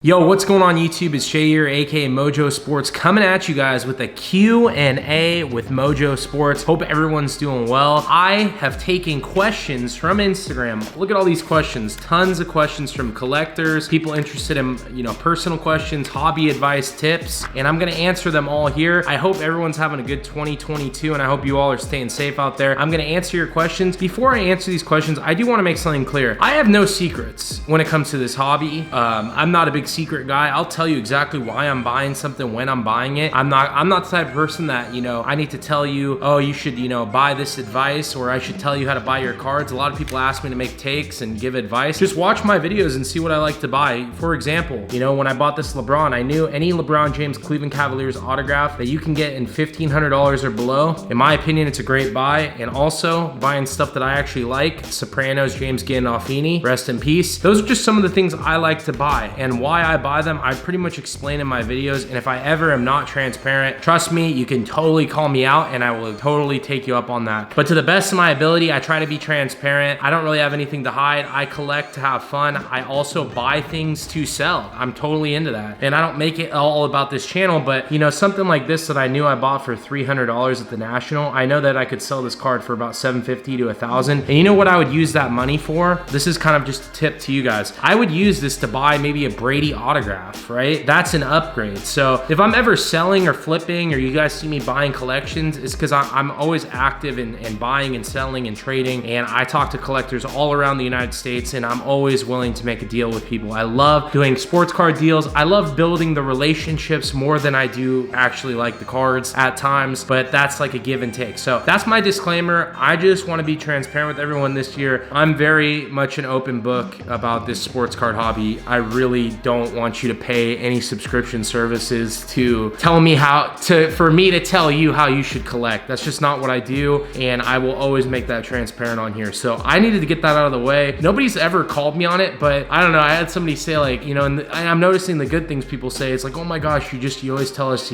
Yo, what's going on YouTube? It's Jay here, aka Mojo Sports, coming at you guys with a Q&A with Mojo Sports. Hope everyone's doing well. I have taken questions from Instagram. Look at all these questions. Tons of questions from collectors, people interested in, personal questions, hobby advice, tips, and I'm gonna answer them all here. I hope everyone's having a good 2022, and I hope you all are staying safe out there. I'm gonna answer your questions. Before I answer these questions, I do wanna make something clear. I have no secrets when it comes to this hobby. I'm not a big secret guy. I'll tell you exactly why I'm buying something when I'm buying it. I'm not the type of person that, I need to tell you, oh, you should, buy this advice, or I should tell you how to buy your cards. A lot of people ask me to make takes and give advice. Just watch my videos and see what I like to buy. For example, when I bought this LeBron, I knew any LeBron James Cleveland Cavaliers autograph that you can get in $1,500 or below. In my opinion, it's a great buy. And also buying stuff that I actually like. Sopranos, James Gandolfini, rest in peace. Those are just some of the things I like to buy, and why I buy them I pretty much explain in my videos. And if I ever am not transparent, trust me, you can totally call me out and I will totally take you up on that. But to the best of my ability, I try to be transparent. I don't really have anything to hide. I collect to have fun. I also buy things to sell. I'm totally into that. And I don't make it all about this channel, but something like this that I knew I bought for $300 at the National, I know that I could sell this card for about $750 to $1,000. And you know what I would use that money for? This is kind of just a tip to you guys. I would use this to buy maybe a Brady autograph, right? That's an upgrade. So if I'm ever selling or flipping, or you guys see me buying collections, it's because I'm always active in buying and selling and trading. And I talk to collectors all around the United States, and I'm always willing to make a deal with people. I love doing sports card deals. I love building the relationships more than I do actually like the cards at times, but that's like a give and take. So that's my disclaimer. I just want to be transparent with everyone this year. I'm very much an open book about this sports card hobby. I really don't want you to pay any subscription services to tell me for me to tell you how you should collect. That's just not what I do, and I will always make that transparent on here. So I needed to get that out of the way. Nobody's ever called me on it, but I don't know. I had somebody say, like, and I'm noticing the good things people say. It's like, oh my gosh, you always tell us,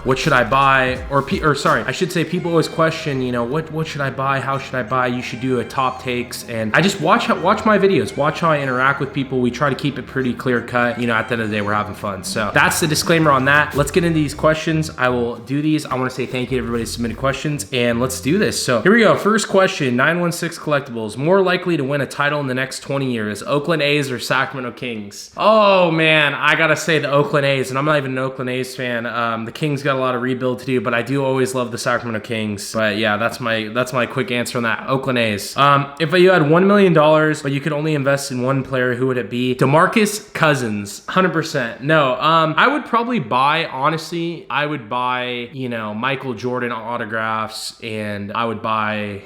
what should I buy? Or sorry, I should say, people always question, what should I buy? How should I buy? You should do a top takes. And I just watch my videos, watch how I interact with people. We try to keep it pretty clear cut. At the end of the day, we're having fun. So that's the disclaimer on that. Let's get into these questions. I will do these. I want to say thank you to everybody who submitted questions, and let's do this. So here we go. First question, 916 Collectibles. More likely to win a title in the next 20 years, Oakland A's or Sacramento Kings? Oh man, I gotta say the Oakland A's, and I'm not even an Oakland A's fan. The Kings got a lot of rebuild to do, but I do always love the Sacramento Kings. But yeah, that's my quick answer on that. Oakland A's. If you had $1 million, but you could only invest in one player, who would it be? DeMarcus Cousins, 100%. No, I would probably buy, honestly, Michael Jordan autographs, and I would buy,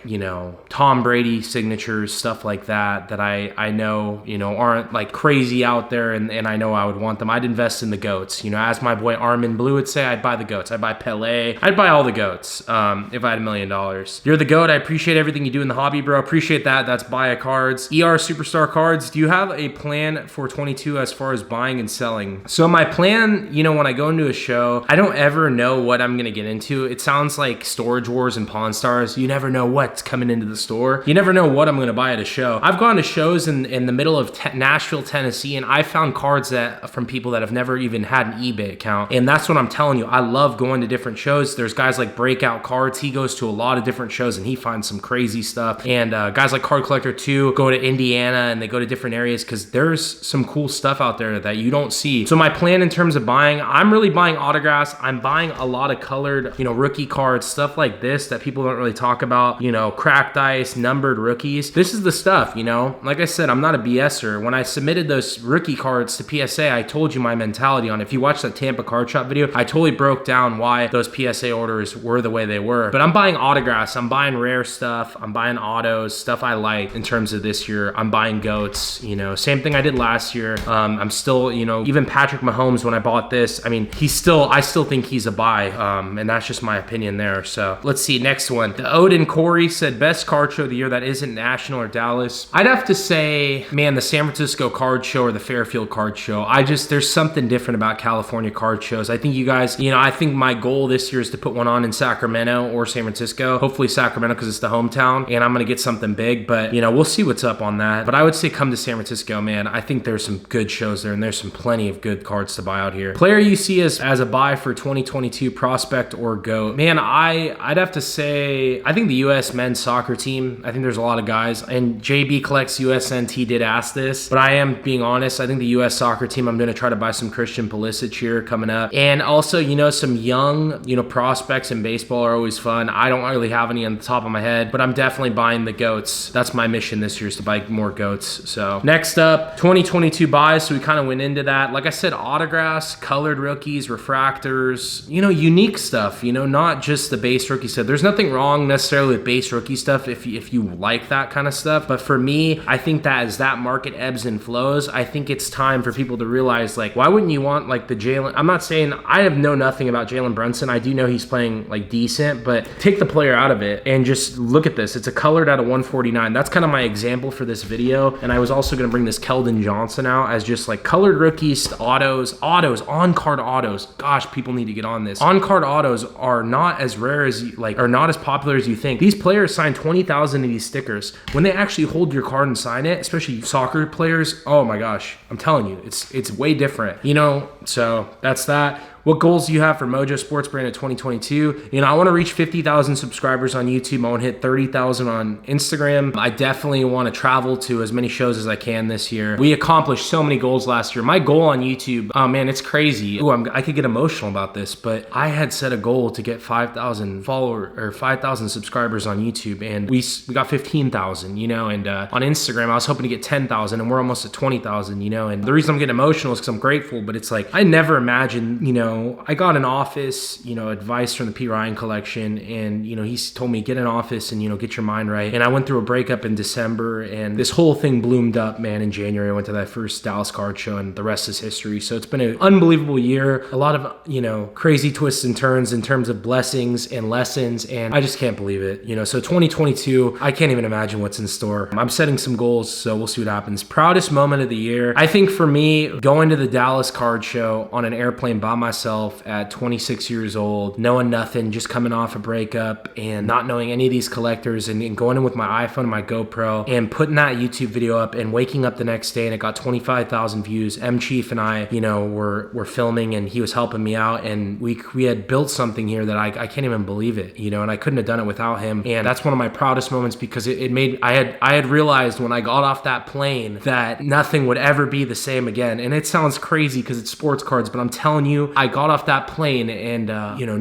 Tom Brady signatures, stuff like that I know, aren't like crazy out there, and I know I would want them. I'd invest in the GOATs. As my boy Armin Blue would say, I'd buy the GOATs. I'd buy Pele. I'd buy all the GOATs if I had $1 million. You're the GOAT. I appreciate everything you do in the hobby, bro. Appreciate that. That's Buy a Cards. ER Superstar Cards. Do you have a plan for 22 as far as buying and selling? So my plan, when I go into a show, I don't ever know what I'm gonna get into. It sounds like Storage Wars and Pawn Stars. You never know what's coming into the store. You never know what I'm gonna buy at a show. I've gone to shows in the middle of Nashville, Tennessee, and I found cards from people that have never even had an eBay account. And that's what I'm telling you. I love going to different shows. There's guys like Breakout Cards. He goes to a lot of different shows and he finds some crazy stuff. And guys like Card Collector 2 go to Indiana and they go to different areas because there's some cool stuff out there that you don't see. So my plan in terms of buying, I'm really buying autographs. I'm buying a lot of colored, rookie cards, stuff like this that people don't really talk about, cracked ice, numbered rookies. This is the stuff, like I said, I'm not a BSer. When I submitted those rookie cards to PSA, I told you my mentality on it. If you watch that Tampa Card Shop video, I totally broke down why those PSA orders were the way they were. But I'm buying autographs. I'm buying rare stuff. I'm buying autos, stuff I like in terms of this year. I'm buying GOATs, same thing I did last year. I'm still, even Patrick Mahomes, when I bought this, I still think he's a buy. And that's just my opinion there. So let's see, next one. The Odin Corey said, best card show of the year that isn't National or Dallas. I'd have to say, man, the San Francisco Card Show or the Fairfield Card Show. There's something different about California card shows. I think you guys, I think my goal this year is to put one on in Sacramento or San Francisco. Hopefully Sacramento because it's the hometown, and I'm going to get something big, but we'll see what's up on that. But I would say come to San Francisco, man. I think there's some good shows there. there, and there's some plenty of good cards to buy out here. Player you see as a buy for 2022, prospect or GOAT? Man, I'd have to say, I think the U.S. men's soccer team, I think there's a lot of guys, and JB Collects USNT did ask this, but I am being honest. I think the U.S. soccer team, I'm going to try to buy some Christian Pulisic here coming up. And also, some young, prospects in baseball are always fun. I don't really have any on the top of my head, but I'm definitely buying the GOATs. That's my mission this year, is to buy more GOATs. So next up, 2022 buys. So we kind of went into that. Like I said, autographs, colored rookies, refractors, unique stuff, not just the base rookie stuff. There's nothing wrong necessarily with base rookie stuff if you like that kind of stuff. But for me, I think that as that market ebbs and flows, I think it's time for people to realize, like, why wouldn't you want like the Jalen? I'm not saying I know nothing about Jalen Brunson. I do know he's playing like decent, but take the player out of it and just look at this. It's a colored out of 149. That's kind of my example for this video. And I was also going to bring this Keldon Johnson out as just like colored rookies, autos, on-card autos. Gosh, people need to get on this. On-card autos are not as rare as are not as popular as you think. These players sign 20,000 of these stickers. When they actually hold your card and sign it, especially soccer players, oh my gosh, I'm telling you, it's way different. So that's that. What goals do you have for Mojo Sports Brand in 2022? I want to reach 50,000 subscribers on YouTube. I want to hit 30,000 on Instagram. I definitely want to travel to as many shows as I can this year. We accomplished so many goals last year. My goal on YouTube, oh man, it's crazy. I could get emotional about this, but I had set a goal to get 5,000 followers or 5,000 subscribers on YouTube, and we got 15,000, and on Instagram, I was hoping to get 10,000, and we're almost at 20,000, and the reason I'm getting emotional is because I'm grateful, but it's like, I never imagined, I got an office, advice from the P. Ryan collection, and, he told me get an office and, get your mind right. And I went through a breakup in December, and this whole thing bloomed up, man, in January. I went to that first Dallas card show, and the rest is history. So it's been an unbelievable year. A lot of, crazy twists and turns in terms of blessings and lessons, and I just can't believe it. So 2022, I can't even imagine what's in store. I'm setting some goals, so we'll see what happens. Proudest moment of the year. I think for me, going to the Dallas card show on an airplane by myself at 26 years old, knowing nothing, just coming off a breakup and not knowing any of these collectors, and going in with my iPhone and my GoPro and putting that YouTube video up and waking up the next day and it got 25,000 views. M Chief and I, were filming, and he was helping me out, and we had built something here that I can't even believe it, and I couldn't have done it without him. And that's one of my proudest moments, because it made, I had realized when I got off that plane that nothing would ever be the same again. And it sounds crazy because it's sports cards, but I'm telling you, I got off that plane and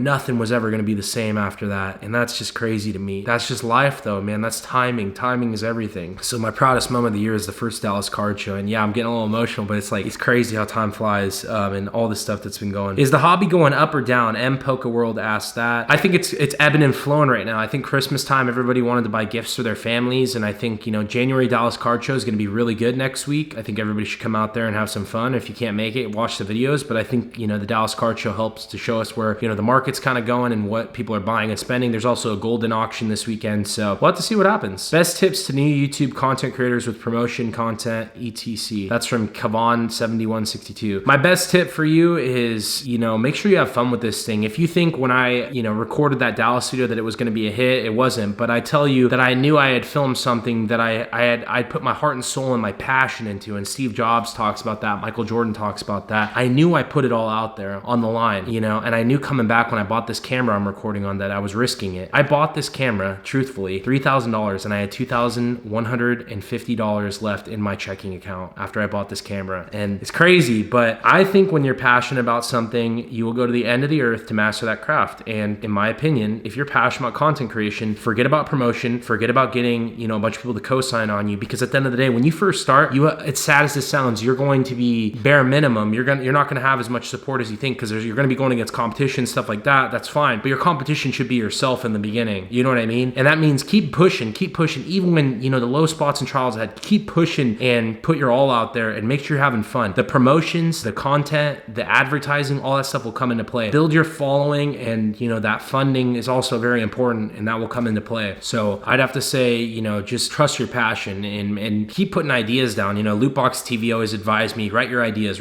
nothing was ever going to be the same after that. And that's just crazy to me. That's just life though, man. That's timing. Timing is everything. So my proudest moment of the year is the first Dallas card show. And yeah, I'm getting a little emotional, but it's crazy how time flies, and all the stuff that's been going. Is the hobby going up or down? M Poker World asked that. I think it's ebbing and flowing right now. I think Christmas time, everybody wanted to buy gifts for their families. And I think, January Dallas card show is going to be really good next week. I think everybody should come out there and have some fun. If you can't make it, watch the videos. But I think, the Dallas card show helps to show us where, the market's kind of going and what people are buying and spending. There's also a golden auction this weekend. So we'll have to see what happens. Best tips to new YouTube content creators with promotion content, etc. That's from Kavan7162. My best tip for you is, make sure you have fun with this thing. If you think when I, recorded that Dallas video that it was going to be a hit, it wasn't. But I tell you that I knew I had filmed something that I'd put my heart and soul and my passion into. And Steve Jobs talks about that. Michael Jordan talks about that. I knew I put it all out there on the line, and I knew coming back when I bought this camera I'm recording on that I was risking it. I bought this camera, truthfully, $3,000, and I had $2,150 left in my checking account after I bought this camera. And it's crazy, but I think when you're passionate about something, you will go to the end of the earth to master that craft. And in my opinion, if you're passionate about content creation, forget about promotion, forget about getting, a bunch of people to co-sign on you, because at the end of the day, when you first start, it's sad as this sounds, you're going to be bare minimum. You're not going to have as much support as you think, because you're going to be going against competition, stuff like that. That's fine. But your competition should be yourself in the beginning. You know what I mean? And that means keep pushing, even when, the low spots and trials ahead, keep pushing and put your all out there and make sure you're having fun. The promotions, the content, the advertising, all that stuff will come into play. Build your following, and, that funding is also very important, and that will come into play. So I'd have to say, just trust your passion and keep putting ideas down. Lootbox TV always advised me, write your ideas,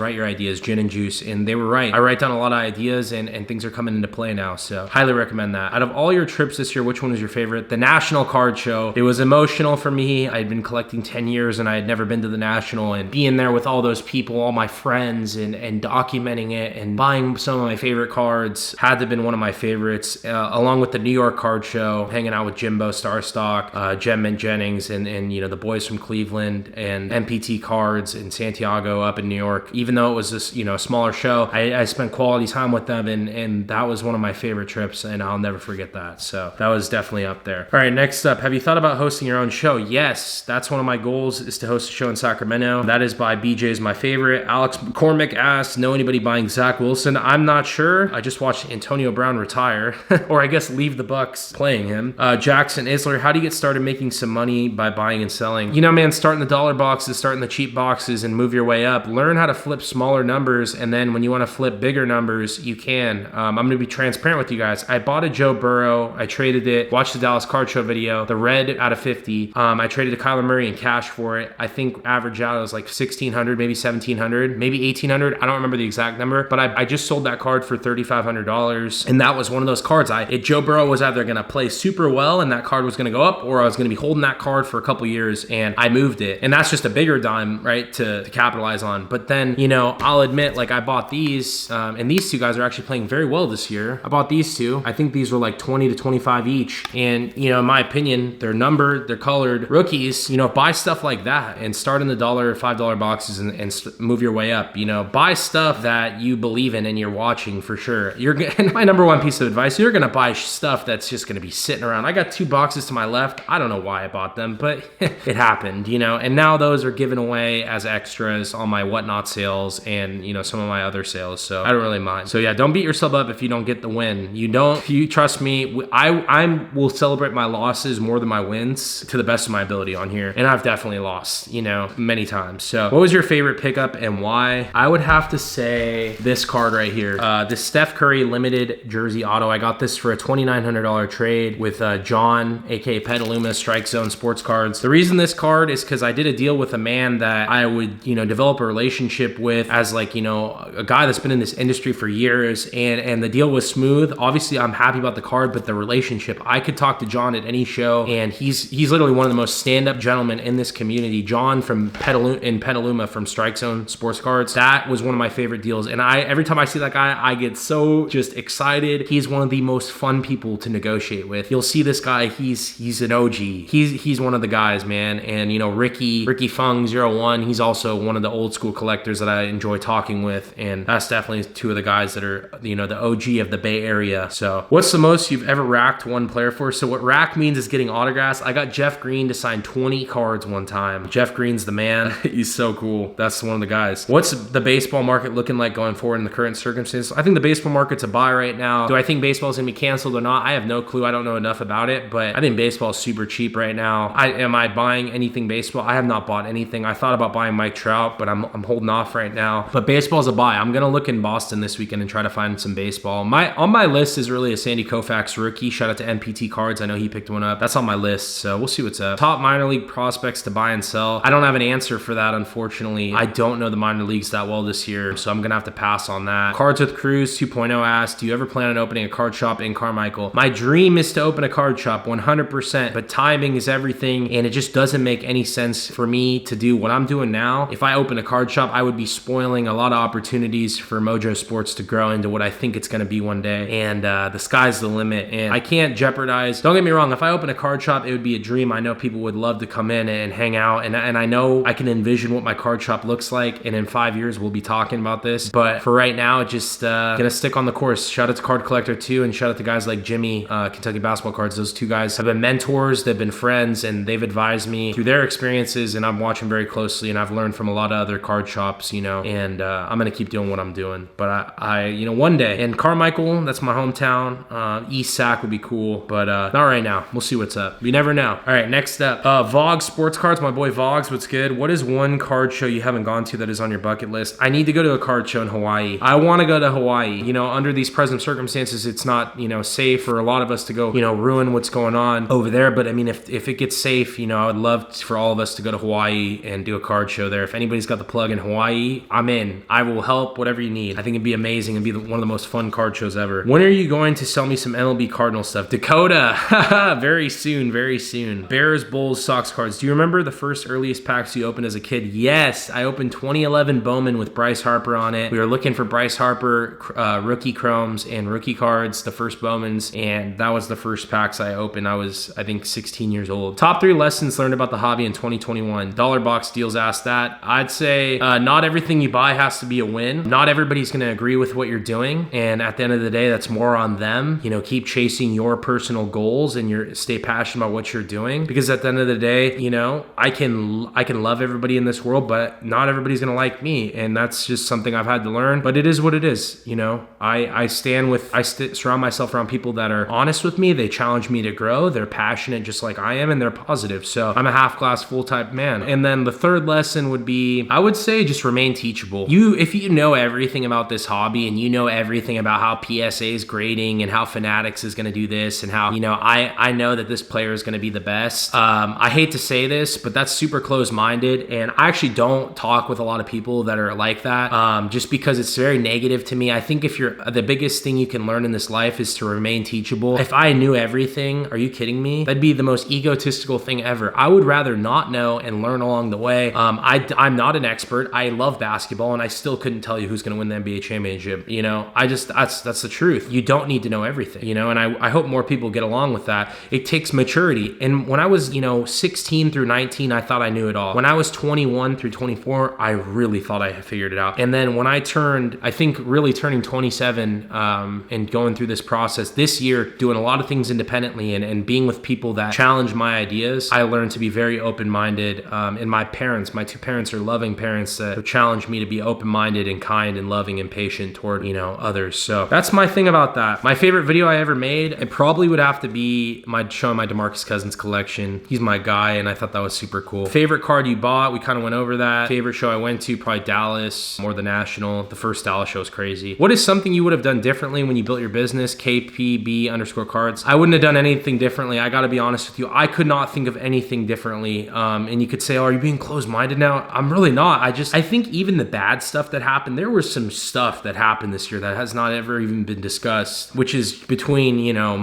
gin and juice. And they were right. I write down down a lot of ideas and things are coming into play now. So highly recommend that. Out of all your trips this year, which one was your favorite? The National Card Show. It was emotional for me. I had been collecting 10 years and I had never been to the National, and being there with all those people, all my friends, and documenting it and buying some of my favorite cards had to have been one of my favorites, along with the New York Card Show, hanging out with Jimbo Starstock, Jem Jennings, and the boys from Cleveland, and MPT Cards in Santiago up in New York. Even though it was this a smaller show, I spent quality time with them, and that was one of my favorite trips, and I'll never forget that. So that was definitely up there. All right, next up, have you thought about hosting your own show? Yes, that's one of my goals, is to host a show in Sacramento. That is by BJ's my favorite. Alex McCormick asked, know anybody buying Zach Wilson? I'm not sure. I just watched Antonio Brown retire, or I guess leave the Bucks playing him. Jackson Isler, how do you get started making some money by buying and selling? Man, starting the dollar boxes, starting the cheap boxes, and move your way up. Learn how to flip smaller numbers, and then when you want to flip bigger numbers, you can. I'm going to be transparent with you guys. I bought a Joe Burrow. I traded it. Watched the Dallas Card Show video. The red out of 50. I traded to Kyler Murray in cash for it. I think average out was like $1,600, maybe $1,700, maybe $1,800. I don't remember the exact number, but I just sold that card for $3,500, and that was one of those cards. Joe Burrow was either going to play super well and that card was going to go up, or I was going to be holding that card for a couple years, and I moved it. And that's just a bigger dime, right, to capitalize on. But then, I'll admit, like, I bought these, and these two guys are actually playing very well this year. I bought these two. I think these were like 20 to 25 each. And, in my opinion, they're numbered, they're colored rookies. Buy stuff like that and start in the $5 boxes and move your way up. Buy stuff that you believe in and you're watching for sure. And my number one piece of advice, you're going to buy stuff that's just going to be sitting around. I got 2 boxes to my left. I don't know why I bought them, but it happened, and now those are given away as extras on my whatnot sales and, some of my other sales. So I don't really mind. So yeah, don't beat yourself up if you don't get the win. You trust me, I will celebrate my losses more than my wins to the best of my ability on here. And I've definitely lost, many times. So what was your favorite pickup and why? I would have to say this card right here. The Steph Curry limited jersey auto. I got this for a $2,900 trade with John, aka Petaluma Strike Zone Sports Cards. The reason this card is because I did a deal with a man that I would, develop a relationship with as like, a guy that's been in this industry for years, and the deal was smooth. Obviously, I'm happy about the card, but the relationship, I could talk to John at any show, and he's literally one of the most stand-up gentlemen in this community. John from Petaluma from Strike Zone Sports Cards. That was one of my favorite deals, and every time I see that guy, I get so just excited. He's one of the most fun people to negotiate with. You'll see this guy, he's an OG. He's one of the guys, man. And Ricky Fung 01, he's also one of the old school collectors that I enjoy talking with, and that's definitely 2 of the guys that are the OG of the Bay Area. So what's the most you've ever racked one player for? So what rack means is getting autographs. I got Jeff Green to sign 20 cards one time. Jeff Green's the man. He's so cool. That's one of the guys. What's the baseball market looking like going forward in the current circumstances? I think the baseball market's a buy right now. Do I think baseball's gonna be canceled or not? I have no clue. I don't know enough about it, but I think baseball's super cheap right now. Am I buying anything baseball? I have not bought anything. I thought about buying Mike Trout, but I'm holding off right now. But baseball's a buy. I'm gonna look in Boston this weekend and try to find some baseball. On my list is really a Sandy Koufax rookie. Shout out to MPT Cards. I know he picked one up. That's on my list, so we'll see what's up. Top minor league prospects to buy and sell. I don't have an answer for that, unfortunately. I don't know the minor leagues that well this year, so I'm gonna have to pass on that. Cards with Cruz 2.0 asked, do you ever plan on opening a card shop in Carmichael? My dream is to open a card shop 100%, but timing is everything, and it just doesn't make any sense for me to do what I'm doing now. If I open a card shop, I would be spoiling a lot of opportunities for Mojo Sports to grow into what I think it's gonna be one day, and the sky's the limit, and I can't jeopardize. Don't get me wrong, if I open a card shop, it would be a dream. I know people would love to come in and hang out, and I know I can envision what my card shop looks like, and in 5 years we'll be talking about this, but for right now, just gonna stick on the course. Shout out to Card Collector 2, and shout out to guys like Jimmy, Kentucky Basketball Cards. Those 2 guys have been mentors, they've been friends, and they've advised me through their experiences, and I'm watching very closely, and I've learned from a lot of other card shops, and I'm gonna keep doing what I'm doing. But I one day, and Carmichael, that's my hometown. East Sac would be cool, but not right now. We'll see what's up. You never know. All right, next up, Vogue Sports Cards. My boy Vogs, what's good? What is one card show you haven't gone to that is on your bucket list? I need to go to a card show in Hawaii. I want to go to Hawaii. Under these present circumstances, it's not safe for a lot of us to go ruin what's going on over there. But I mean, if it gets safe, I would love for all of us to go to Hawaii and do a card show there. If anybody's got the plug in Hawaii, I'm in. I will help whatever you need. I think think it'd be amazing. It'd be one of the most fun card shows ever. When are you going to sell me some MLB Cardinal stuff? Dakota, very soon, very soon. Bears, Bulls, Sox cards. Do you remember the first earliest packs you opened as a kid? Yes, I opened 2011 Bowman with Bryce Harper on it. We were looking for Bryce Harper rookie chromes and rookie cards, the first Bowmans, and that was the first packs I opened. I was, I think, 16 years old. Top 3 lessons learned about the hobby in 2021. Dollar Box Deals asked that. I'd say not everything you buy has to be a win. Not everybody's gonna agree with what you're doing, and at the end of the day, that's more on them. You know, keep chasing your personal goals and stay passionate about what you're doing, because at the end of the day, you know, I can love everybody in this world, but not everybody's gonna like me, and that's just something I've had to learn. But it is what it is. You know, I surround myself around people that are honest with me. They challenge me to grow. They're passionate just like I am, and they're positive. So I'm a half glass full type man. And then the third lesson would be, I would say, just remain teachable. If you know everything about this hobby, and you know everything about how PSA is grading and how Fanatics is going to do this, and how, you know, I know that this player is going to be the best. I hate to say this, but that's super close-minded, and I actually don't talk with a lot of people that are like that, just because it's very negative to me. I think the biggest thing you can learn in this life is to remain teachable. If I knew everything, are you kidding me? That'd be the most egotistical thing ever. I would rather not know and learn along the way. I'm not an expert. I love basketball, and I still couldn't tell you who's going to win the NBA championship. You know, that's the truth. You don't need to know everything, you know, and I hope more people get along with that. It takes maturity. And when I was, 16 through 19, I thought I knew it all. When I was 21 through 24, I really thought I had figured it out. And then when I think really turning 27, and going through this process this year, doing a lot of things independently and being with people that challenge my ideas, I learned to be very open-minded. And my two parents are loving parents that have challenged me to be open-minded and kind and loving and patient toward, others. So that's my thing about that. My favorite video I ever made, it probably would have to be showing my DeMarcus Cousins collection. He's my guy, and I thought that was super cool. Favorite card you bought, we kind of went over that. Favorite show I went to, probably Dallas, more the National. The first Dallas show was crazy. What is something you would have done differently when you built your business? KPB_cards. I wouldn't have done anything differently. I gotta be honest with you. I could not think of anything differently. And you could say, oh, are you being closed-minded now? I'm really not. I think even the bad stuff that happened, there was some stuff that happened this year that has not ever even been discussed, which is between,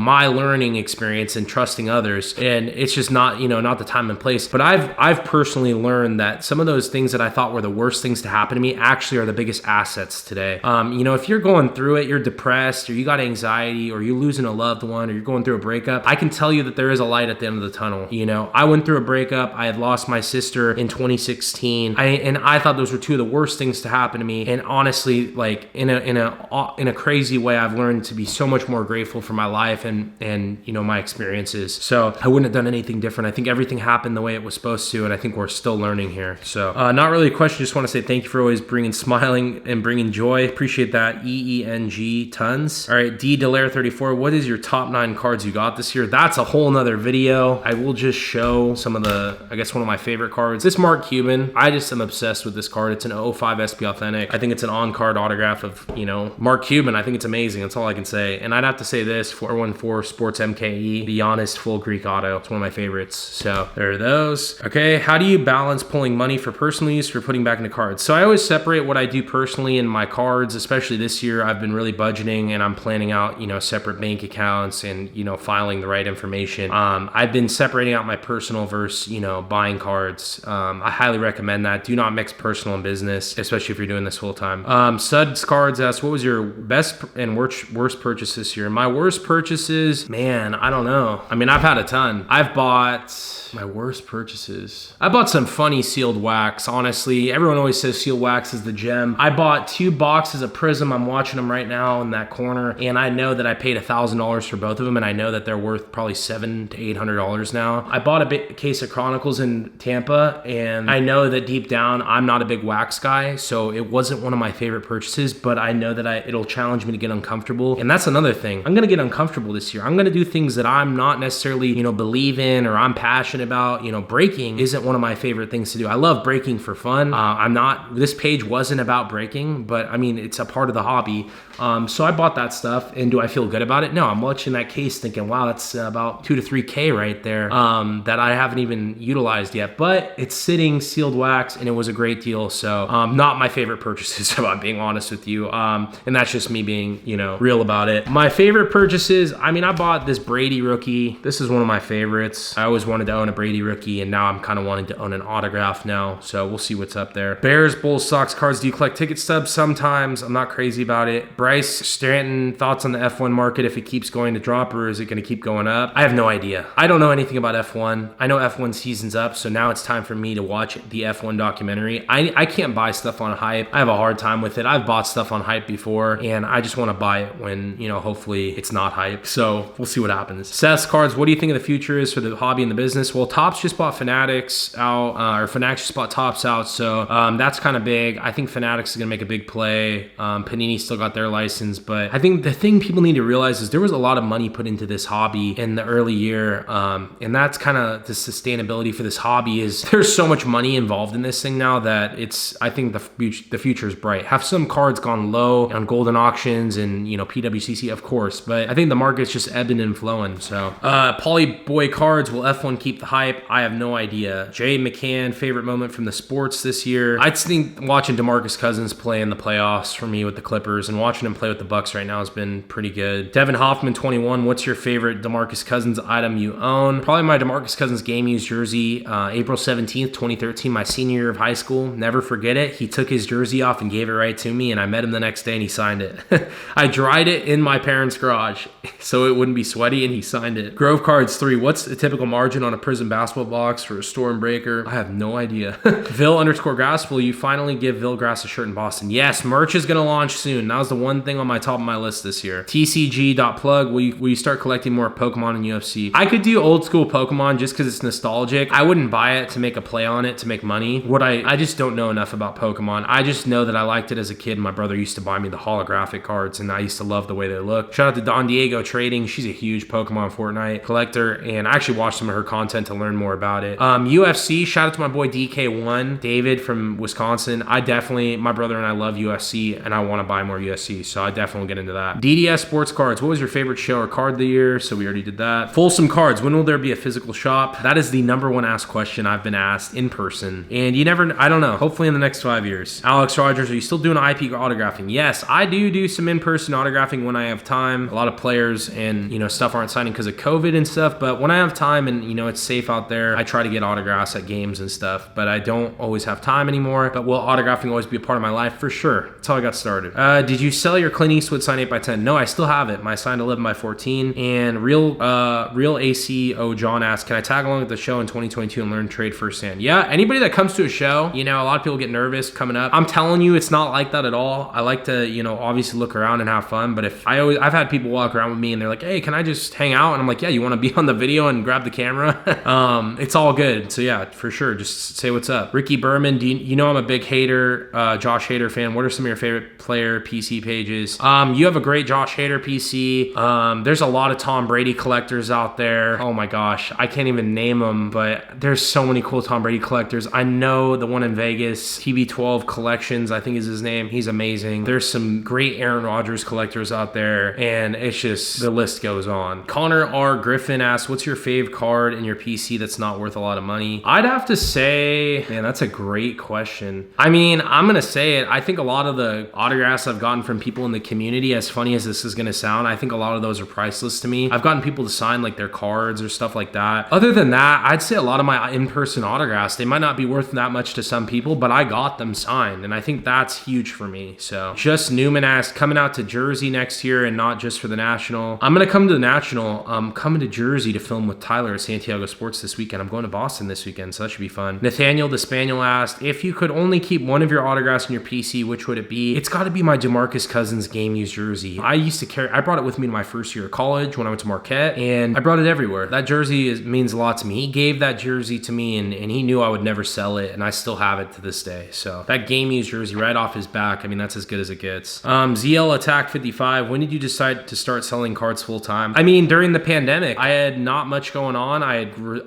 my learning experience and trusting others. And it's just not, not the time and place. But I've personally learned that some of those things that I thought were the worst things to happen to me actually are the biggest assets today. If you're going through it, you're depressed, or you got anxiety, or you're losing a loved one, or you're going through a breakup, I can tell you that there is a light at the end of the tunnel. I went through a breakup. I had lost my sister in 2016. I thought those were two of the worst things to happen to me. And honestly, like in a crazy way, I've learned to be so much more grateful for my life and my experiences. So I wouldn't have done anything different. I think everything happened the way it was supposed to, and I think we're still learning here. So not really a question. Just want to say thank you for always bringing smiling and bringing joy. Appreciate that. EENG tons. All right, D Delaire 34. What is your top 9 cards you got this year? That's a whole nother video. I will just show some of one of my favorite cards. This Mark Cuban. I just am obsessed with this card. It's an 05 SP Authentic. I think it's an on-card autograph of, Mark Cuban. I think it's amazing. That's all I can say. And I'd have to say this, 414 Sports MKE, the Honest Full Greek Auto. It's one of my favorites. So there are those. Okay, how do you balance pulling money for personal use for putting back into cards? So I always separate what I do personally in my cards, especially this year. I've been really budgeting, and I'm planning out, separate bank accounts and, filing the right information. I've been separating out my personal versus, buying cards. I highly recommend that. Do not mix personal and business, especially if you're doing this full time. Suds Cards asks, what was your best and worst purchase this year? My worst purchases, man, I don't know. I mean, I've had a ton. I've bought my worst purchases. I bought some funny sealed wax, honestly. Everyone always says sealed wax is the gem. I bought 2 boxes of Prism. I'm watching them right now in that corner, and I know that I paid $1,000 for both of them, and I know that they're worth probably $700 to $800 now. I bought a case of Chronicles in Tampa, and I know that deep down, I'm not a big wax guy, so it wasn't one of my favorite purchases, but I know that it'll challenge me to get uncomfortable, and that's another thing. I'm gonna get uncomfortable this year. I'm gonna do things that I'm not necessarily, believe in or I'm passionate about. Breaking isn't one of my favorite things to do. I love breaking for fun. This page wasn't about breaking, but I mean, it's a part of the hobby. So I bought that stuff, and do I feel good about it? No, I'm watching that case thinking, wow, that's about 2 to 3K right there, that I haven't even utilized yet, but it's sitting sealed wax, and it was a great deal. So not my favorite purchases, if I'm being honest honest with you. And that's just me being, you know, real about it. My favorite purchases, I mean, I bought this Brady rookie. This is one of my favorites. I always wanted to own a Brady rookie, and now I'm kind of wanting to own an autograph now. So we'll see what's up there. Bears, Bulls, Sox cards. Do you collect ticket stubs? Sometimes. I'm not crazy about it. Bryce Stanton, thoughts on the F1 market, if it keeps going to drop, or is it going to keep going up? I have no idea. I don't know anything about F1. I know F1 season's up, so now it's time for me to watch the F1 documentary. I can't buy stuff on hype. I have a hard time with it. I've bought stuff on hype before, and I just want to buy it when, you know, hopefully it's not hype. So we'll see what happens. Seth's cards, what do you think of the future is for the hobby and the business? Well, Topps just bought Fanatics out, or Fanatics just bought Topps out, so that's kind of big. I think Fanatics is going to make a big play. Panini still got their license, but I think the thing people need to realize is there was a lot of money put into this hobby in the early year, and that's kind of the sustainability for this hobby is there's so much money involved in this thing now that I think the future is bright. Have some cards gone low on golden auctions and, you know, PWCC, of course, but I think the market's just ebbing and flowing. So Poly Boy cards, will F1 keep the hype? I have no idea. Jay McCann, favorite moment from the sports this year? I think watching DeMarcus Cousins play in the playoffs for me with the Clippers, and watching him play with the Bucks right now has been pretty good. Devin Hoffman, 21, what's your favorite DeMarcus Cousins item you own? Probably my DeMarcus Cousins game used jersey, April 17th, 2013, my senior year of high school. Never forget it. He took his jersey off and gave it right to me, and I met him the next day and he signed it. I dried it in my parents' garage so it wouldn't be sweaty, and he signed it. Grove Cards 3, what's the typical margin on a Prism basketball box for a Stormbreaker? I have no idea. Vil_Grass, will you finally give Vilgrass a shirt in Boston? Yes, merch is going to launch soon. That was the one thing on my top of my list this year. TCG.plug, will you start collecting more Pokemon in UFC? I could do old school Pokemon just because it's nostalgic. I wouldn't buy it to make a play on it to make money. I just don't know enough about Pokemon. I just know that I liked it as a kid. My brother used to buy me the holographic cards, and I used to love the way they look. Shout out to Don Diego Trading. She's a huge Pokemon Fortnite collector, and I actually watched some of her content to learn more about it. UFC, shout out to my boy DK1, David from Wisconsin. My brother and I love UFC, and I want to buy more UFC, so I definitely will get into that. DDS Sports Cards, what was your favorite show or card of the year? So we already did that. Folsom Cards, when will there be a physical shop? That is the number one asked question I've been asked in person, and I don't know, hopefully in the next 5 years. Alex Rogers, are you still doing IP autographing? Yes, I do some in-person autographing when I have time. A lot of players and, you know, stuff aren't signing because of COVID and stuff, but when I have time and, you know, it's safe out there, I try to get autographs at games and stuff, but I don't always have time anymore. But will autographing always be a part of my life? For sure. That's how I got started. Did you sell your Clint Eastwood signed 8x10? No, I still have it. My signed 11x14. And real ACO John asked, can I tag along at the show in 2022 and learn trade firsthand? Yeah, anybody that comes to a show, you know, a lot of people get nervous coming up. I'm telling you, it's not like that at all. I like to, you know, obviously look around and have fun, but I've had people walk around with me and they're like, hey, can I just hang out? And I'm like, yeah, you want to be on the video and grab the camera? It's all good. So yeah, for sure. Just say what's up. Ricky Berman, you know I'm a big Hader, Josh Hader fan. What are some of your favorite player PC pages? You have a great Josh Hader PC. There's a lot of Tom Brady collectors out there. Oh my gosh, I can't even name them, but there's so many cool Tom Brady collectors. I know the one in Vegas, TB12 Collections, I think is his name. He's amazing. There's some great Aaron Rodgers collectors out there, and it's just, the list goes on. Connor R. Griffin asks, what's your fave card in your PC that's not worth a lot of money? I'd have to say, man, that's a great question. I mean, I'm going to say it. I think a lot of the autographs I've gotten from people in the community, as funny as this is going to sound, I think a lot of those are priceless to me. I've gotten people to sign like their cards or stuff like that. Other than that, I'd say a lot of my in-person autographs, they might not be worth that much to some people, but I got them signed, and I think that's huge for me. So just Newman asked, coming out to Jersey next year and not just for the National. I'm going to come to the National. I'm coming to Jersey to film with Tyler at Santiago Sports this weekend. I'm going to Boston this weekend, so that should be fun. Nathaniel the Spaniel asked, if you could only keep one of your autographs in your PC, which would it be? It's got to be my DeMarcus Cousins game used jersey. I brought it with me in my first year of college when I went to Marquette, and I brought it everywhere. That jersey means a lot to me. He gave that jersey to me, and he knew I would never sell it, and I still have it to this day. So that game used jersey right off his back, I mean, that's as good as it gets. ZL Attack 55, when did you decide to start selling cards full time? I mean, during the pandemic, I had not much going on. I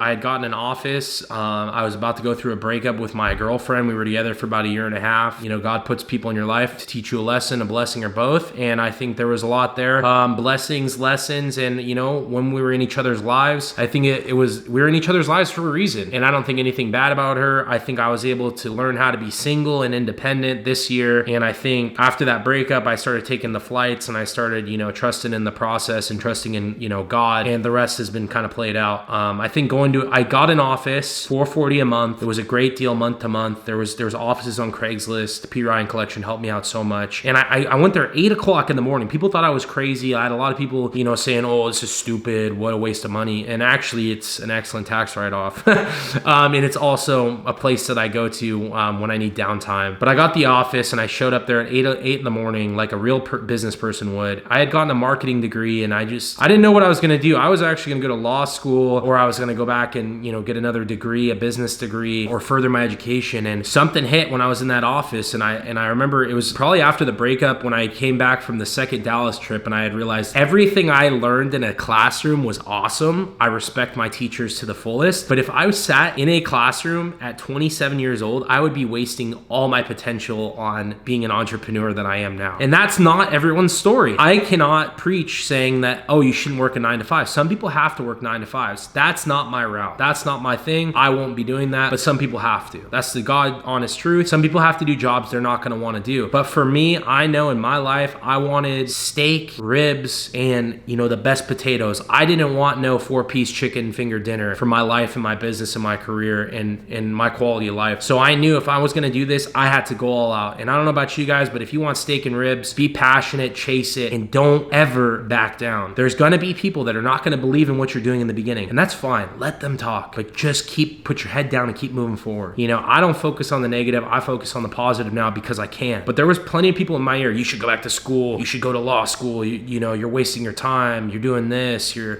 had gotten an office. I was about to go through a breakup with my girlfriend. We were together for about a year and a half. You know, God puts people in your life to teach you a lesson, a blessing, or both. And I think there was a lot there. Blessings, lessons, and you know, when we were in each other's lives, I think we were in each other's lives for a reason. And I don't think anything bad about her. I think I was able to learn how to be single and independent this year. And I think after that breakup, I started taking the flights and I started, trusting in the process and trusting in, God, and the rest has been kind of played out. I think I got an office, $440 a month. It was a great deal month to month. There was offices on Craigslist. The P. Ryan collection helped me out so much. And I went there 8 o'clock in the morning. People thought I was crazy. I had a lot of people, saying, oh, this is stupid. What a waste of money. And actually it's an excellent tax write-off. And it's also a place that I go to when I need downtime. But I got the office and I showed up there at 8 in the morning like a real business person would. I had gotten a marketing degree and I didn't know what I was going to do. I was actually going to go to law school, or I was going to go back and, get another degree, a business degree, or further my education. And something hit when I was in that office. And I remember it was probably after the breakup when I came back from the second Dallas trip and I had realized everything I learned in a classroom was awesome. I respect my teachers to the fullest. But if I sat in a classroom at 27 years old, I would be wasting all my potential on being an entrepreneur that I am now. And that's not everyone's story. I cannot preach saying that, oh, you shouldn't work a 9 to 5. Some people have to work 9 to 5s. That's not my route. That's not my thing. I won't be doing that, but some people have to. That's the God honest truth. Some people have to do jobs they're not going to want to do. But for me, I know in my life, I wanted steak, ribs, and the best potatoes. I didn't want no 4-piece chicken finger dinner for my life and my business and my career and my quality of life. So I knew if I was going to do this, I had to go all out. And I don't know about you guys, but if you want steak and ribs, be passionate, chase it, and don't ever back down. There's going to be people that are not going to believe in what you're doing in the beginning, and that's fine. Let them talk, but just put your head down and keep moving forward. I don't focus on the negative. I focus on the positive now because I can. But there was plenty of people in my ear. You should go back to school. You should go to law school. You're wasting your time. You're doing this. You're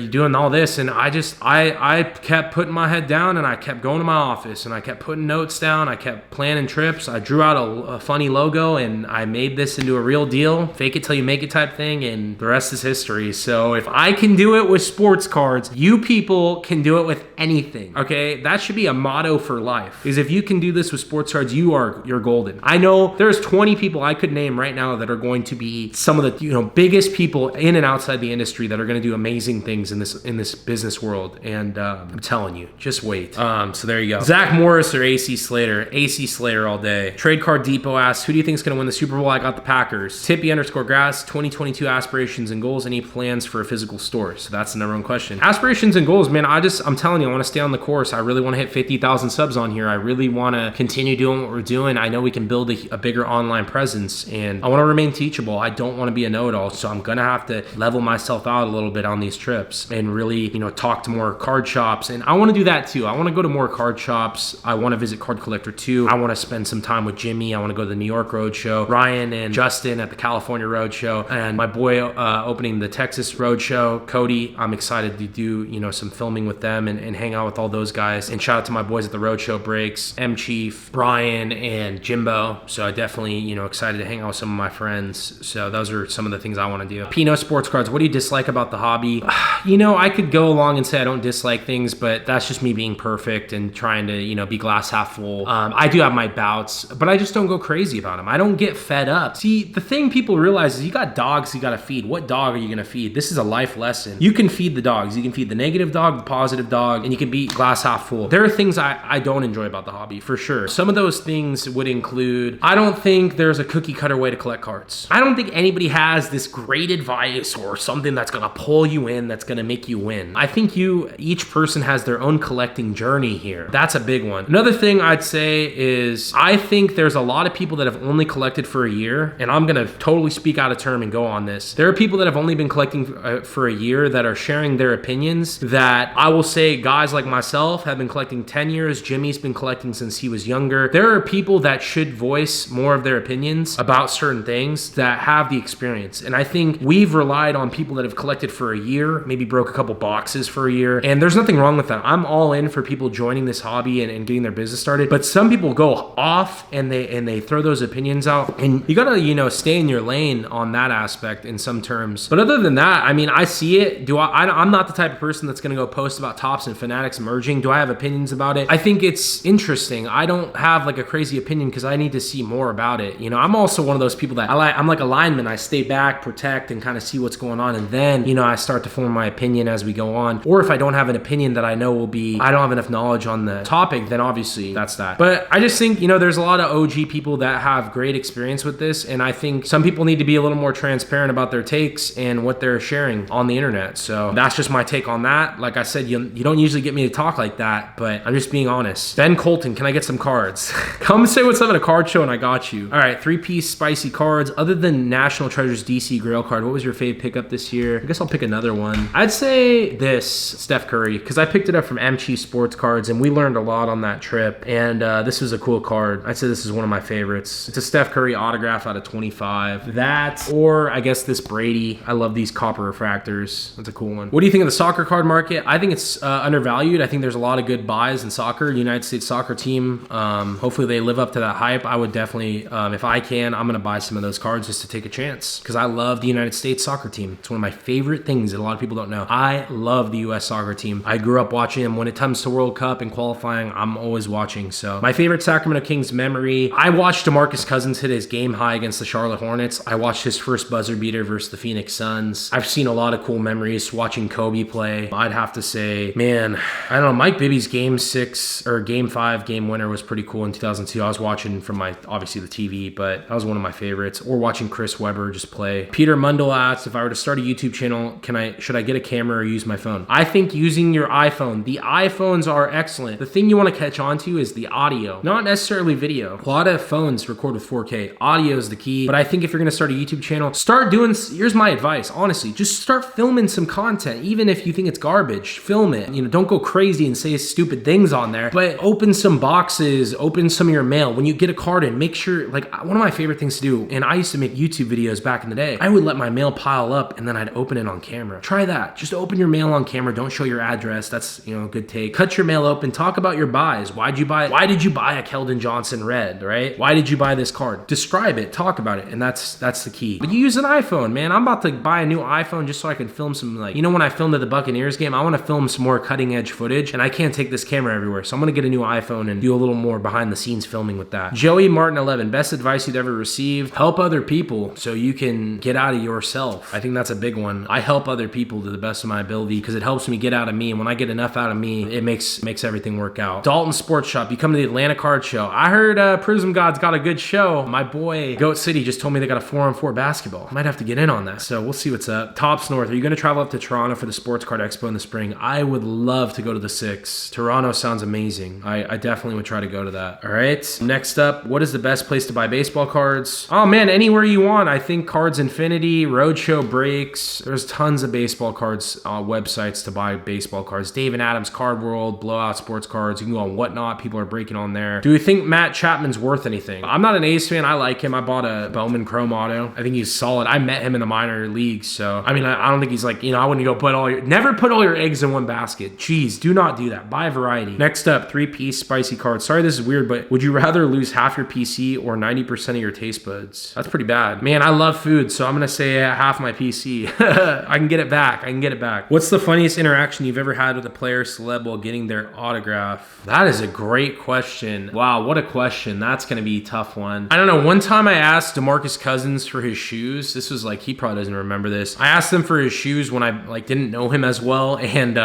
doing all this. And I kept putting my head down and I kept going to my office and I kept putting notes down. I kept planning trips. I drew out a funny logo and I made this into a real deal. Fake it till you make it type thing. And the rest is history. So if I can do it with sports cards, you people can do it with anything. Okay, that should be a motto for life. Is if you can do this with sports cards, you're golden. I know there's 20 people I could name right now that are going to be some of the biggest people in and outside the industry that are going to do amazing things in this business world. And I'm telling you, just wait. So there you go. Zach Morris or AC Slater? AC Slater all day. Trade Card Depot asks, who do you think is going to win the Super Bowl? I got the Packers. Tippy_grass, 2022 aspirations and goals. Any plans for a physical store? So that's the number one question. Aspirations and goals, man. I'm telling you, I want to stay on the course. I really want to hit 50,000 subs on here. I really want to continue doing what we're doing. I know we can build a bigger online presence, and I want to remain teachable. I don't want to be a know-it-all, so I'm gonna have to level myself out a little bit on these trips and really, talk to more card shops. And I want to do that too. I want to go to more card shops. I want to visit Card Collector 2. I want to spend some time with Jimmy. I want to go to the New York Roadshow. Ryan and Justin at the California Roadshow, and my boy opening the Texas Roadshow, Cody. I'm excited to do, some filming with them and hang out with all those guys. And shout out to my boys at the Roadshow Breaks, M Chief, Brian, and Jimbo. So I definitely, excited to hang out with some of my friends. So those are some of the things I want to do. Pino Sports Cards, what do you dislike about the hobby? I could go along and say I don't dislike things, but that's just me being perfect and trying to, be glass half full. I do have my bouts, but I just don't go crazy about them. I don't get fed up. See, the thing people realize is you got dogs you got to feed. What dog are you going to feed? This is a life lesson. You can feed the dogs. You can feed the negative dog, the positive dog, and you can be glass half full. There are things I don't enjoy about the hobby, for sure. Some of those things would include, I don't think there's a cookie cutter way to collect cards. I don't think anybody has this great advice or something that's going to pull you in, that's going to make you win. I think each person has their own collecting journey here. That's a big one. Another thing I'd say is I think there's a lot of people that have only collected for a year, and I'm going to totally speak out of term and go on this. There are people that have only been collecting for a year that are sharing their opinions that I will say guys like myself have been collecting 10 years. Jimmy's been collecting since he was younger. There are people that should voice more of their opinions about certain things that have the experience. And I think we've relied on people that have collected for a year, maybe broke a couple boxes for a year. And there's nothing wrong with that. I'm all in for people joining this hobby and getting their business started. But some people go off and they throw those opinions out. And you gotta, stay in your lane on that aspect in some terms. But other than that, I see it. I'm not the type of person that's gonna go post about Tops and Fanatics merging. Do I have opinions about it? I think it's interesting. I don't have like a crazy opinion because I need to see more about it. I'm also one of those people that I'm like a lineman. I stay back, protect, and kind of see what's going on. And then, I start to form my opinion as we go on. Or if I don't have an opinion that I know I don't have enough knowledge on the topic, then obviously that's that. But I just think, there's a lot of OG people that have great experience with this, and I think some people need to be a little more transparent about their takes and what they're sharing on the internet. So that's just my take on that. Like I said, you don't usually get me to talk like that, but I'm just being honest. Ben Colton, can I get some cards? Come say what's up at a card show and I got you. All right, 3-piece spicy cards. Other than National Treasures DC Grail card, what was your fave pickup this year? I guess I'll pick another one. I'd say this, Steph Curry, because I picked it up from M Chief Sports Cards and we learned a lot on that trip. And this was a cool card. I'd say this is one of my favorites. It's a Steph Curry autograph out of 25. That, or I guess this Brady. I love these copper refractors. That's a cool one. What do you think of the soccer card market? I think it's undervalued. I think there's a lot of good buys in soccer. United States soccer team. Hopefully they live up to that hype. I would definitely, if I can, I'm going to buy some of those cards just to take a chance because I love the United States soccer team. It's one of my favorite things that a lot of people don't know. I love the U.S. soccer team. I grew up watching them. When it comes to World Cup and qualifying, I'm always watching. So my favorite Sacramento Kings memory, I watched DeMarcus Cousins hit his game high against the Charlotte Hornets. I watched his first buzzer beater versus the Phoenix Suns. I've seen a lot of cool memories watching Kobe play. I'd have to say, man, I don't know, Mike Bibby's game 6 or game 5 game winner was pretty cool in 2002. I was watching from obviously the TV, but that was one of my favorites. Or watching Chris Webber just play. Peter Mundell asked, if I were to start a YouTube channel, should I get a camera or use my phone? I think using your iPhone. The iPhones are excellent. The thing you want to catch on to is the audio, not necessarily video. A lot of phones record with 4K. Audio is the key, but I think if you're going to start a YouTube channel, start doing, here's my advice, honestly, just start filming some content. Even if you think it's garbage, film it. Don't go crazy and say stupid things on there, but open some boxes, open some of your mail. When you get a card in, make sure, like one of my favorite things to do, and I used to make YouTube videos back in the day, I would let my mail pile up and then I'd open it on camera. Try that. Just open your mail on camera. Don't show your address. That's, a good take. Cut your mail open. Talk about your buys. Why did you buy a Keldon Johnson red, right? Why did you buy this card? Describe it. Talk about it. And that's the key. But you use an iPhone, man. I'm about to buy a new iPhone just so I can film some, when I filmed at the Buccaneers game, I want to film some more cutting edge footage and I can't take this camera everywhere. So I'm going to get a new iPhone and do a little more behind the scenes filming with that. Joey Martin 11, best advice you'd ever received. Help other people so you can get out of yourself. I think that's a big one. I help other people to the best of my ability because it helps me get out of me. And when I get enough out of me, it makes everything work out. Dalton Sports Shop, you come to the Atlanta Card Show. I heard Prism God's got a good show. My boy Goat City just told me they got a 4-on-4 basketball. I might have to get in on that. So we'll see what's up. Tops North, are you going to travel up to Toronto for the Sports Card Expo in the spring? I would love to go to the 6. Toronto sounds amazing. I definitely would try to go to that. All right. Next up, what is the best place to buy baseball cards? Oh man, anywhere you want. I think Cards Infinity, Roadshow Breaks. There's tons of baseball cards websites to buy baseball cards. Dave and Adams Card World, Blowout Sports Cards. You can go on Whatnot. People are breaking on there. Do you think Matt Chapman's worth anything? I'm not an A's fan. I like him. I bought a Bowman Chrome Auto. I think he's solid. I met him in the minor leagues. So, I don't think he's I wouldn't go never put all your eggs in one basket. Jeez, do not do that. Buy a variety. Next up, 3-piece spicy cards. Sorry, this is weird, but would you rather lose half your PC or 90% of your taste buds? That's pretty bad. Man, I love food, so I'm going to say half my PC. I can get it back. What's the funniest interaction you've ever had with a player celeb while getting their autograph? That is a great question. Wow, what a question. That's going to be a tough one. I don't know. One time I asked DeMarcus Cousins for his shoes. This was he probably doesn't remember this. I asked him for his shoes when I didn't know him as well, and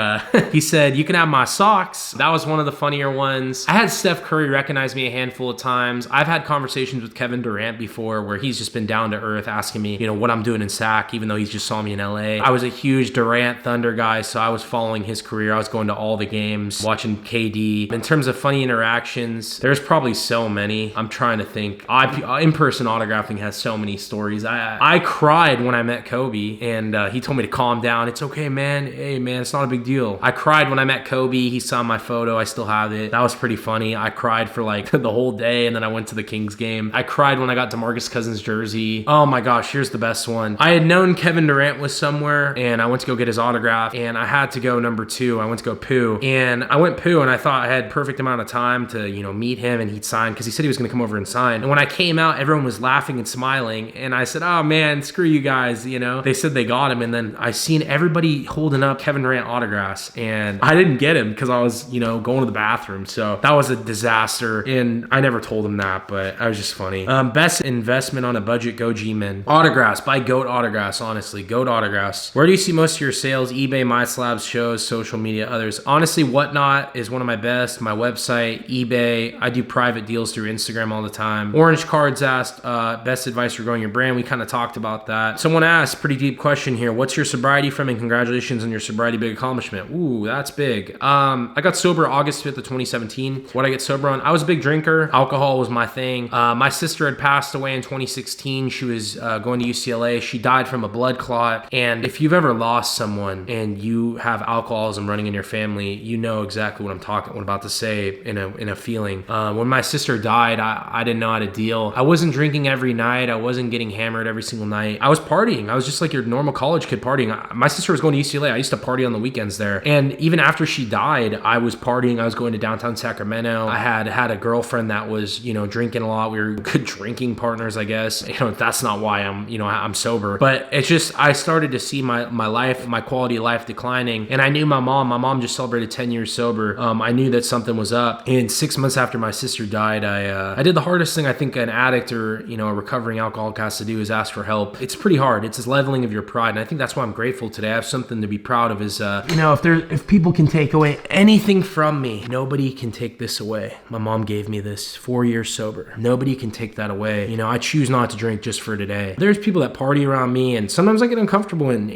he said, you can have my socks. That was one of the funnier ones. I had Steph Curry recognize me a handful of times. I've had conversations with Kevin Durant before where he's just been down to earth asking me, what I'm doing in SAC, even though he just saw me in LA. I was a huge Durant Thunder guy, so I was following his career. I was going to all the games, watching KD. In terms of funny interactions, there's probably so many. I'm trying to think. In-person autographing has so many stories. I cried when I met Kobe, and he told me to calm down. It's okay, man. Hey, man, it's not a big deal. I cried when I met Kobe. He saw my photo. I still have it. That was pretty funny. I cried for the whole day, and then I went to the Kings game. I cried when I got DeMarcus Cousins jersey. Oh my gosh, here's the best one. I had known Kevin Durant was somewhere, and I went to go get his autograph, and I had to go number 2. I went to go poo, and I went poo, and I thought I had perfect amount of time to, meet him, and he'd sign, because he said he was going to come over and sign. And when I came out, everyone was laughing and smiling, and I said, oh man, screw you guys, They said they got him, and then I seen everybody holding up Kevin Durant autographs, and I didn't get him because I was, going to the bathroom. So that was a disaster, and I never told him that, but that was just funny. Best investment on a budget, go G-Men. Autographs, buy GOAT autographs, honestly, GOAT autographs. Where do you see most of your sales? eBay, MySlabs, shows, social media, others. Honestly, Whatnot is one of my best. My website, eBay. I do private deals through Instagram all the time. time. Orange Cards asked, best advice for growing your brand. We kind of talked about that. Someone asked, pretty deep question here. What's your sobriety from, and congratulations on your sobriety big accomplishment. Ooh, that's big. I got sober August 5th of 2017. What I get sober on? I was a big drinker. Alcohol was my thing. My sister had passed away in 2016. She was going to UCLA. She died from a blood clot. And if you've ever lost someone and you have alcoholism running in your family, you know exactly what I'm about to say in a feeling. When my sister died, I didn't know how to deal. I wasn't drinking every night. I wasn't getting hammered every single night. I was partying. I was just like your normal college kid partying. My sister was going to UCLA. I used to party on the weekends there. And even after she died, I was partying. I was going to downtown Sacramento. I had a girlfriend that was, drinking a lot. We were good drinking partners, I guess. That's not why I'm sober. But it's just, I started to see my life, my quality of life declining. And I knew my mom just celebrated 10 years sober. I knew that something was up. And 6 months after my sister died, I did the hardest thing I think an addict or, a recovering alcoholic has to do, is ask for help. It's pretty hard. It's this leveling of your pride. And I think that's why I'm grateful today. I have something to be proud of is, if people can take away anything from me, nobody can take this away. My mom gave me this 4 years sober. Nobody can take that away. I choose not to drink just for today. There's people that party around me, and sometimes I get uncomfortable and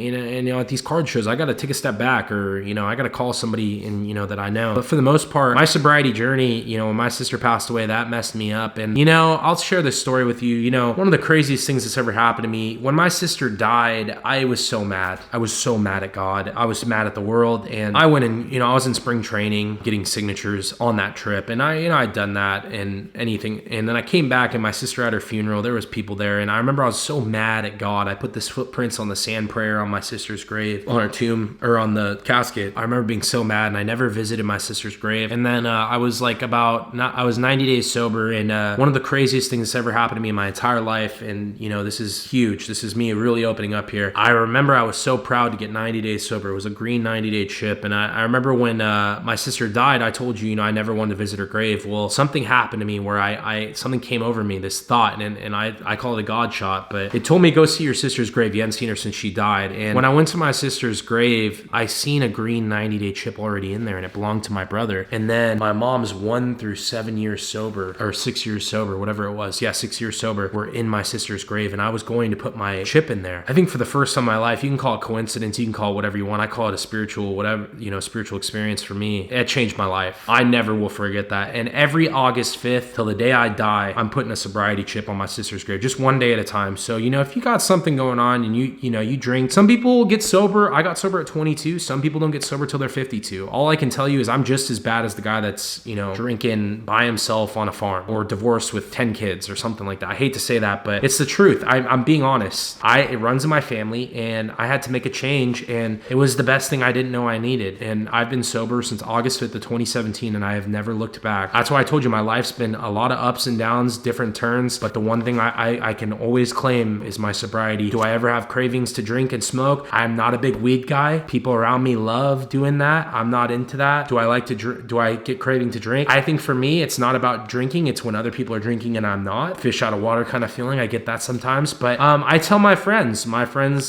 at these card shows, I got to take a step back, or, I got to call somebody that I know. But for the most part, my sobriety journey, when my sister passed away, that messed me up. And, I'll share this story with you. One of the craziest things that's ever happened to me, when my sister died, I was so mad. I was so mad at God. I was mad at the world. And I went and, I was in spring training getting signatures on that trip. And I'd done that and anything. And then I came back, and my sister had her funeral. There was people there. And I remember I was so mad at God. I put this footprints on the sand prayer on my sister's grave, on her tomb, or on the casket. I remember being so mad, and I never visited my sister's grave. And then I was 90 days sober. And one of the craziest things that's ever happened to me in my entire life, and this is huge. This is me really opening up here. I remember I was so proud to get 90 days sober. It was a green 90-day chip. And I remember when my sister died, I told you, I never wanted to visit her grave. Well, something happened to me where something came over me, this thought, and I call it a God shot, but it told me, go see your sister's grave. You hadn't seen her since she died. And when I went to my sister's grave, I seen a green 90-day chip already in there, and it belonged to my brother. And then my mom's 1 through 7 years sober, or 6 years sober, whatever it was. Yeah, 6 years sober, were in my sister's grave, and I was going to put my chip in there. I think for the first time in my life, you can call it coincidence, you can call it whatever you want. I call it a spiritual experience for me. It changed my life. I never will forget that. And every August 5th till the day I die, I'm putting a sobriety chip on my sister's grave, just one day at a time. So, if you got something going on and you drink, some people get sober. I got sober at 22. Some people don't get sober till they're 52. All I can tell you is I'm just as bad as the guy that's, drinking by himself on a farm, or divorced with 10 kids or something like that. I hate to say that, but it's the truth. I'm being honest. It runs in my family, and I had to make a change, and it was the best thing I didn't know I needed. And I've been sober since August 5th of 2017, and I have never looked back. That's why I told you my life's been a lot of ups and downs, different turns, but the one thing I can always claim is my sobriety. Do I ever have cravings to drink and smoke? I'm not a big weed guy. People around me love doing that. I'm not into that. Do I get craving to drink? I think for me, it's not about drinking. It's when other people are drinking and I'm not. Fish out of water kind of feeling. I get that sometimes, but I tell my friends,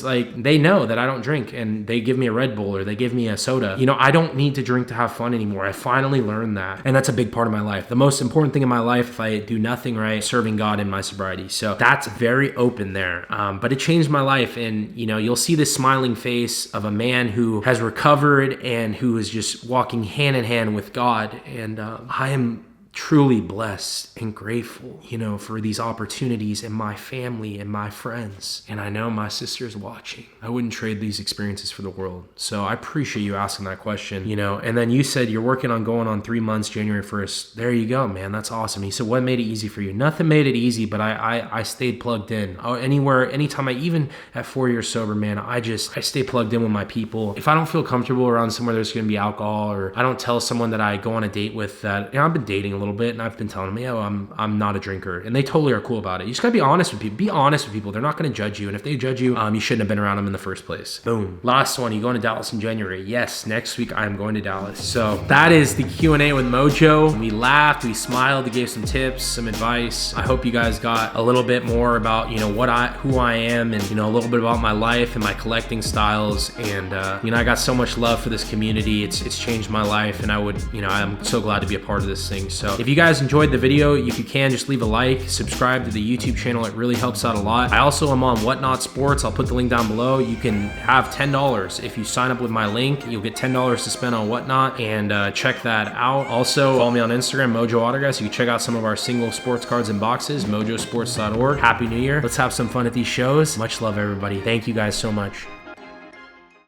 they know that I don't drink, and they give me a Red Bull or they give me a soda. I don't need to drink to have fun anymore. I finally learned that, and that's a big part of my life. The most important thing in my life, if I do nothing right, serving God in my sobriety. So that's very open there. But it changed my life, and you'll see this smiling face of a man who has recovered and who is just walking hand in hand with God. And I am truly blessed and grateful, for these opportunities and my family and my friends. And I know my sister's watching. I wouldn't trade these experiences for the world. So I appreciate you asking that question, and then you said you're working on going on 3 months, January 1st. There you go, man. That's awesome. He said, what made it easy for you? Nothing made it easy, but I stayed plugged in. Anytime even at 4 years sober, man, I stay plugged in with my people. If I don't feel comfortable around somewhere there's going to be alcohol, or I don't tell someone that I go on a date with that, I've been dating a little bit, and I've been telling them, I'm not a drinker, and they totally are cool about it. You just gotta be honest with people. Be honest with people. They're not gonna judge you, and if they judge you, you shouldn't have been around them in the first place. Boom. Last one. You going to Dallas in January? Yes, next week I'm going to Dallas. So that is the Q&A with Mojo. We laughed, we smiled, we gave some tips, some advice. I hope you guys got a little bit more about who I am, and a little bit about my life and my collecting styles. And I got so much love for this community. It's changed my life, and I'm so glad to be a part of this thing. So So if you guys enjoyed the video, if you can, just leave a like, subscribe to the YouTube channel. It really helps out a lot. I also am on Whatnot Sports. I'll put the link down below. You can have $10 if you sign up with my link. You'll get $10 to spend on Whatnot, and check that out. Also, follow me on Instagram, Mojo Autographs. You can check out some of our single sports cards and boxes, mojosports.org. Happy New Year. Let's have some fun at these shows. Much love, everybody. Thank you guys so much.